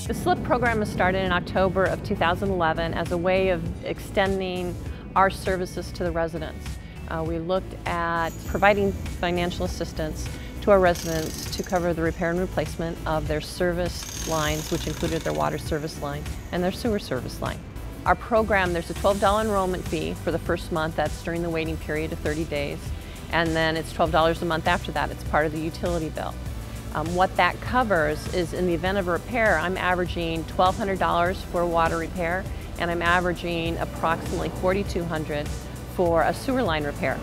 The SLiPP program was started in October of 2011 as a way of extending our services to the residents. We looked at providing financial assistance to our residents to cover the repair and replacement of their service lines, which included their water service line and their sewer service line. Our program, there's a $12 enrollment fee for the first month. That's during the waiting period of 30 days. And then it's $12 a month after that. It's part of the utility bill. What that covers is, in the event of a repair, I'm averaging $1,200 for a water repair, and I'm averaging approximately $4,200 for a sewer line repair.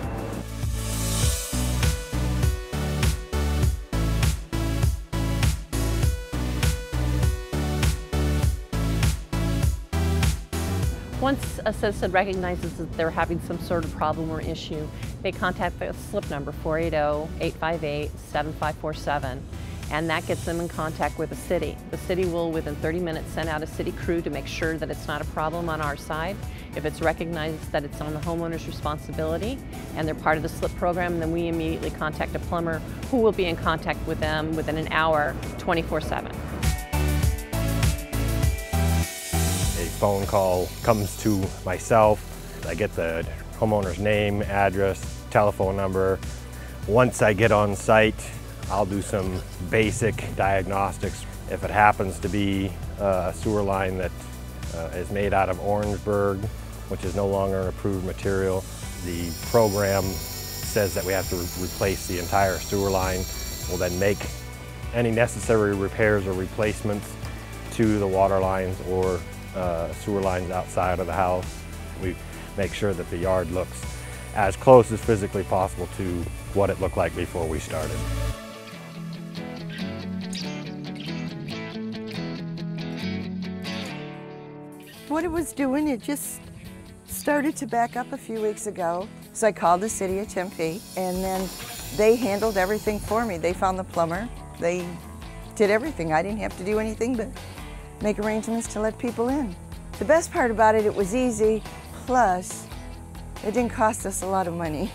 Once a citizen recognizes that they're having some sort of problem or issue, they contact the SLiPP number 480-858-7547, and that gets them in contact with the city. The city will, within 30 minutes, send out a city crew to make sure that it's not a problem on our side. If it's recognized that it's on the homeowner's responsibility and they're part of the SLiPP program, then we immediately contact a plumber who will be in contact with them within an hour, 24/7. Phone call comes to myself. I get the homeowner's name, address, telephone number. Once I get on site, I'll do some basic diagnostics. If it happens to be a sewer line that is made out of Orangeburg, which is no longer an approved material, the program says that we have to replace the entire sewer line. We'll then make any necessary repairs or replacements to the water lines or sewer lines outside of the house. We make sure that the yard looks as close as physically possible to what it looked like before we started. What it was doing, it just started to back up a few weeks ago. So I called the city of Tempe, and then they handled everything for me. They found the plumber. They did everything. I didn't have to do anything but make arrangements to let people in. The best part about it, it was easy, plus it didn't cost us a lot of money.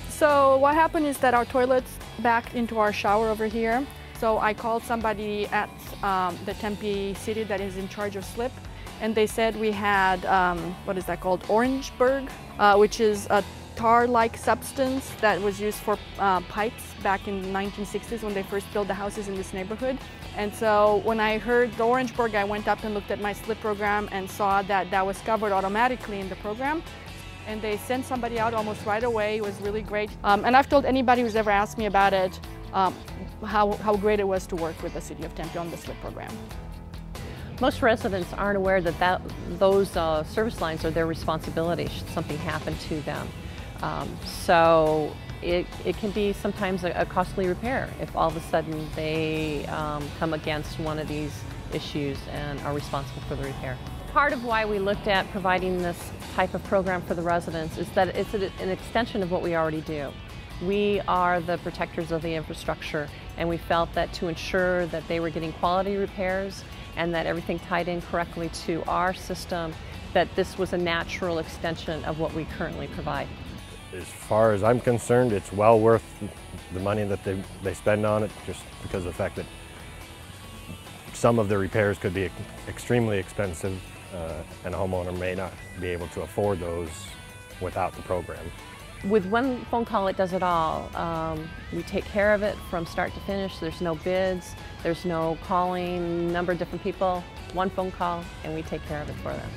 So what happened is that our toilets backed into our shower over here. So I called somebody at the Tempe city that is in charge of SLiPP, and they said we had, what is that called, Orangeburg, which is a tar-like substance that was used for pipes back in the 1960s when they first built the houses in this neighborhood. And so when I heard the Orangeburg, I went up and looked at my SLiPP program and saw that that was covered automatically in the program. And they sent somebody out almost right away. It was really great. And I've told anybody who's ever asked me about it how great it was to work with the city of Tempe on the SLiPP program. Most residents aren't aware that those service lines are their responsibility should something happen to them. So it can be sometimes a costly repair if all of a sudden they come against one of these issues and are responsible for the repair. Part of why we looked at providing this type of program for the residents is that it's an extension of what we already do. We are the protectors of the infrastructure, and we felt that to ensure that they were getting quality repairs and that everything tied in correctly to our system, that this was a natural extension of what we currently provide. As far as I'm concerned, it's well worth the money that they spend on it, just because of the fact that some of the repairs could be extremely expensive and a homeowner may not be able to afford those without the program. With one phone call, it does it all. We take care of it from start to finish. There's no bids, there's no calling, number of different people, one phone call, and we take care of it for them.